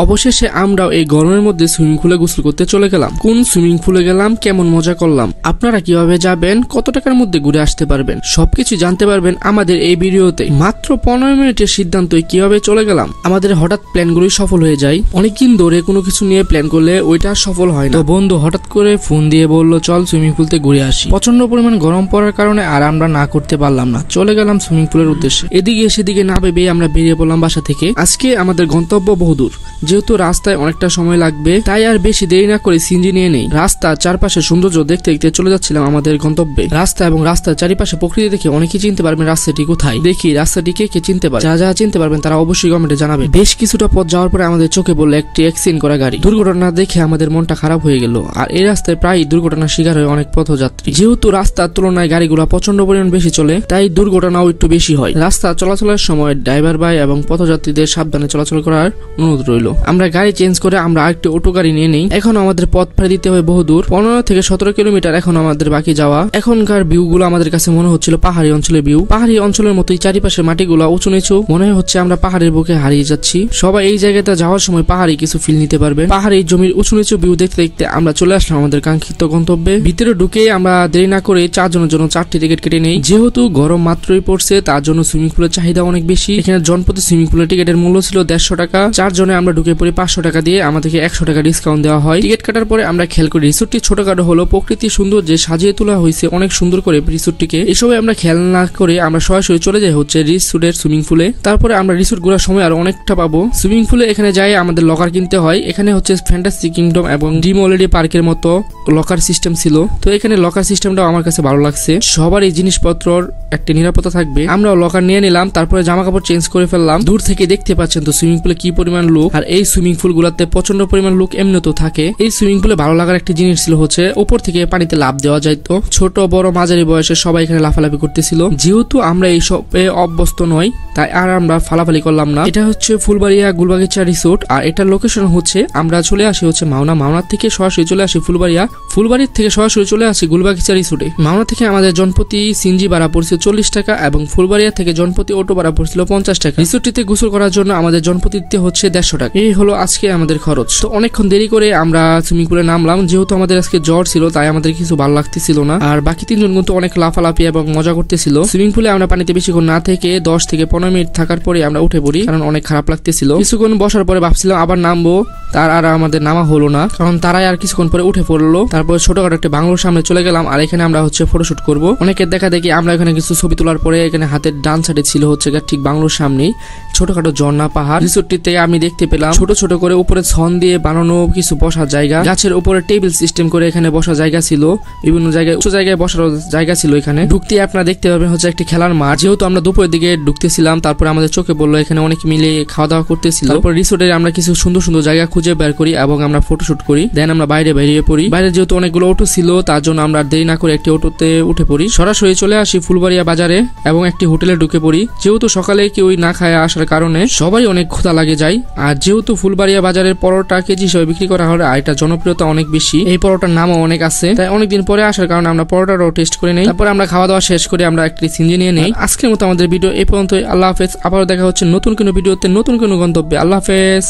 অবশেষে আমরাও এই গরমের মধ্যে সুইমিং পুলে গোসল করতে চলে গেলাম। কোন সুইমিং পুলে গেলাম, কেমন মজা করলাম, আপনারা কিভাবে যাবেন, কত টাকার মধ্যে ঘুরে আসতে পারবেন, সবকিছু জানতে পারবেন আমাদের এই ভিডিওতে। মাত্র 15 মিনিটের সিদ্ধান্ত কিভাবে চলে গেলাম। আমাদের হঠাৎ প্ল্যানগুলি সফল হয়ে যায়। অনেকদিন ধরে কোনো কিছু নিয়ে প্ল্যান করলে ওইটা সফল হয় না। তো বন্ধু হঠাৎ করে ফোন দিয়ে বললো চল সুইমিং পুলতে ঘুরে আসি। প্রচন্ড পরিমাণ গরম পড়ার কারণে আর আমরা না করতে পারলাম না, চলে গেলাম সুইমিং পুলের উদ্দেশ্যে। এদিকে সেদিকে না ভেবে আমরা বেরিয়ে পড়লাম বাসা থেকে। আজকে আমাদের গন্তব্য বহুদূর, যেহেতু রাস্তায় অনেকটা সময় লাগবে, তাই আর বেশি দেরি না করে সিএনজি নিয়ে নেই। রাস্তা চারপাশে সৌন্দর্য দেখতে দেখতে চলে যাচ্ছিলাম আমাদের গন্তব্যে। রাস্তা এবং রাস্তার চারিপাশে প্রকৃতি দেখে অনেকেই চিনতে পারবেন রাস্তাটি কোথায়। দেখি রাস্তাটিকে কে চিনতে পারে। যারা চিনতে পারবেন তারা অবশ্যই কমেন্টে জানাবেন। বেশ কিছুটা পথ যাওয়ার পরে আমাদের চোখে পড়লো একটি অ্যাক্সিডেন্ট করা গাড়ি। দুর্ঘটনা দেখে আমাদের মনটা খারাপ হয়ে গেল। আর এই রাস্তায় প্রায় দুর্ঘটনার শিকার হয় অনেক পথযাত্রী। যেহেতু রাস্তার তুলনায় গাড়িগুলো প্রচন্ড পরিমাণ বেশি চলে, তাই দুর্ঘটনাও একটু বেশি হয়। রাস্তা চলাচলের সময় ড্রাইভার ভাই এবং পথযাত্রীদের সাবধানে চলাচল করার অনুরোধ রইল। আমরা গাড়ি চেঞ্জ করে আমরা আরেকটি অটো গাড়ি নিয়ে নেই। এখন আমাদের পথ পাড়ি দিতে হয় বহুদূর, 15 থেকে 17 কিলোমিটার এখন আমাদের বাকি যাওয়া। এখনকার ভিউ গুলো আমাদের কাছে মনে হচ্ছিল পাহাড়ি অঞ্চলের ভিউ। পাহাড়ি অঞ্চলের মতোই চারিপাশের মাটিগুলো উঁচু নিচু, মনে হচ্ছে আমরা পাহাড়ের বুকে হারিয়ে যাচ্ছি। সবাই এই জায়গাটা যাওয়ার সময় পাহাড়ি কিছু ফিল নিতে পারবেন। পাহাড়ি জমির উঁচু নিচু ভিউ দেখতে দেখতে আমরা চলে আসলাম আমাদের কাঙ্ক্ষিত গন্তব্যে। ভিতরে ঢুকে আমরা দেরি না করে 4 জনের জন্য 4টি টিকিট কেটে নেই। যেহেতু গরম মাত্রই পড়ছে, তার জন্য সুইমিং পুলের চাহিদা অনেক বেশি। এখানে জনপ্রতি সুইমিং পুলের টিকিটের মূল্য ছিল 150 টাকা। 4 জনে আমরা ঢুকে পড়ি 500 টাকা দিয়ে। আমাদেরকে 100 টাকা ডিসকাউন্ট দেওয়া হয়। টিকিট কাটার পরে আমরা খেয়াল করি রিসোর্টটি ছোটখাটো হলো, প্রকৃতি সুন্দর যে সাজিয়ে তোলা হয়েছে অনেক সুন্দর করে রিসোর্টটিকে। এসবে আমরা খেয়াল না করে আমরা সরাসরি চলে যাই হচ্ছে রিসোর্টের সুইমিং পুলে। তারপরে আমরা রিসোর্ট ঘোরার সময় আরো অনেকটা পাবো। সুইমিং পুলে এখানে যাই আমাদের লকার কিনতে হয়। এখানে হচ্ছে ফ্যান্টাসি কিংডম এবং ড্রিম হলিডে পার্কের মতো লকার সিস্টেম ছিল। তো এখানে লকার সিস্টেমটাও আমার কাছে ভালো লাগছে। সবার এই জিনিসপত্রর একটা নিরাপত্তা থাকবে। আমরা লকার নিয়ে নিলাম, তারপরে জামা কাপড় চেঞ্জ করে ফেললাম। দূর থেকে দেখতে পাচ্ছেন তো সুইমিং পুলে কি পরিমাণ লোক। আর এই সুইমিং পুল গুলাতে প্রচন্ড পরিমাণ লোক এমনিতেও থাকে। এই সুইমিং পুলে ভালো লাগার একটি জিনিস ছিল হচ্ছে উপর থেকে পানিতে লাফ দেওয়া যাইতো। ছোট বড় মাঝারি বয়সে সবাই এখানে লাফালাফি করতেছিল। যেহেতু আমরা এই সবে অভ্যস্ত নই, তাই আর আমরা ফালাফালি করলাম না। এটা হচ্ছে ফুলবাড়িয়া গুলবাগিচা রিসোর্ট। আর এটার লোকেশন হচ্ছে আমরা চলে আসি হচ্ছে মাওনার থেকে সরাসরি চলে আসি ফুলবাড়িয়া। ফুলবাড়ির থেকে সরাসরি চলে আসি গুলবাগিচা রিসোর্টে। মাওনা থেকে আমাদের জনপ্রতি সিএনজি ভাড়া পড়ছিল 40 টাকা এবং ফুলবাড়িয়া থেকে জনপ্রতি অটো ভাড়া পড়ছিল 50 টাকা। রিসোর্টটিতে গোসল করার জন্য আমাদের জনপ্রতি দিতে হচ্ছে 150 টাকা। এই হলো আজকে আমাদের খরচ। তো অনেকক্ষণ দেরি করে আমরা সুইমিং পুলে নামলাম। যেহেতু আমাদের আজকে জ্বর ছিল, তাই আমাদের কিছু ভালো লাগতেছিল না। আর বাকি 3 জন কিন্তু অনেক লাফালাফি এবং মজা করতেছিল। সুইমিং পুলে আমরা পানিতে বেশিক্ষণ না থেকে 10 থেকে 15 মিনিট থাকার পরে আমরা উঠে পড়ি, কারণ অনেক খারাপ লাগতেছিল। কিছুক্ষণ বসার পরে ভাবছিলাম আবার নামবো, তার আর আমাদের নামা হলো না, কারণ তারাই আর কিছুক্ষণ পরে উঠে পড়লো। তারপর ছোটখাটো একটা বাংলোর সামনে চলে গেলাম। আর এখানে আমরা হচ্ছে ফটোশুট করব। অনেকের দেখা দেখি আমরা এখানে কিছু ছবি তোলার পরে এখানে হাতের ডান সাইডে ছিল হচ্ছে ঠিক বাংলোর সামনেই ছোটখাটো ঝর্ণা পাহাড়। রিসোর্টটিতে আমি দেখতে পেলাম ছোট ছোট করে উপরে ছন দিয়ে বানানো কিছু বসার জায়গা, গাছের উপরে টেবিল সিস্টেম করে এখানে বসার জায়গা ছিল, বিভিন্ন জায়গায় উঁচু জায়গায় বসার জায়গা ছিল। এখানে ঢুকতে আপনারা দেখতে পাবেন হচ্ছে একটি খেলার মাঠ। যেহেতু আমরা দুপুরের দিকে ঢুকতেছিলাম, তারপরে আমাদের চোখে বললো এখানে অনেক মিলে খাওয়া দাওয়া করতেছিল। তারপর রিসোর্টে আমরা কিছু সুন্দর সুন্দর জায়গা খুঁজে বের করি এবং আমরা ফটোশুট করি। দেন আমরা বাইরে বেরিয়ে পড়ি। বাইরে যেহেতু অনেকগুলো অটো ছিল, তার জন্য আমরা দেরি না করে একটি অটোতে উঠে পড়ি। সরাসরি চলে আসি ফুলবাড়িয়া বাজারে এবং একটি হোটেলে ঢুকে পড়ি। যেহেতু সকালে কেউ না খায় আসার কারণে সবাই অনেক ক্ষুধা লাগে যায়। আর যেহেতু ফুলবাড়িয়া বাজারের পরোটা কেজি হিসেবে বিক্রি করা হয়, আর এটা জনপ্রিয়তা অনেক বেশি, এই পরোটার নামও অনেক আছে, তাই অনেকদিন পরে আসার কারণে আমরা পরোটাটাও টেস্ট করে নেই। তারপরে আমরা খাওয়া দাওয়া শেষ করে আমরা একটি সিএনজি নিয়ে নেই। আজকের মতো আমাদের ভিডিও এই পর্যন্তই। আল্লাহ হাফেজ। আবারও দেখা হচ্ছে নতুন কোনো ভিডিওতে, নতুন কোনো গন্তব্যে। আল্লাহ হাফেজ।